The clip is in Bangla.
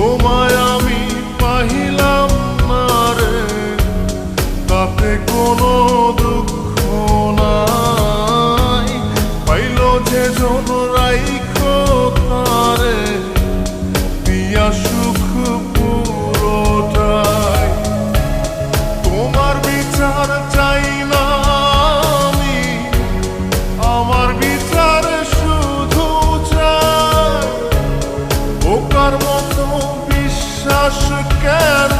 তোমায় আমি পাহিলাম না রে, তাতে কোনো দুঃখ নাই। পাইল যে জন রাইখো তারে, দিয়া সুখ পুরোটাই। তোমার বিচার চাই না আমি, আমার বিচার শুধু চাই। বোকার মতো বিশ্বাস কেন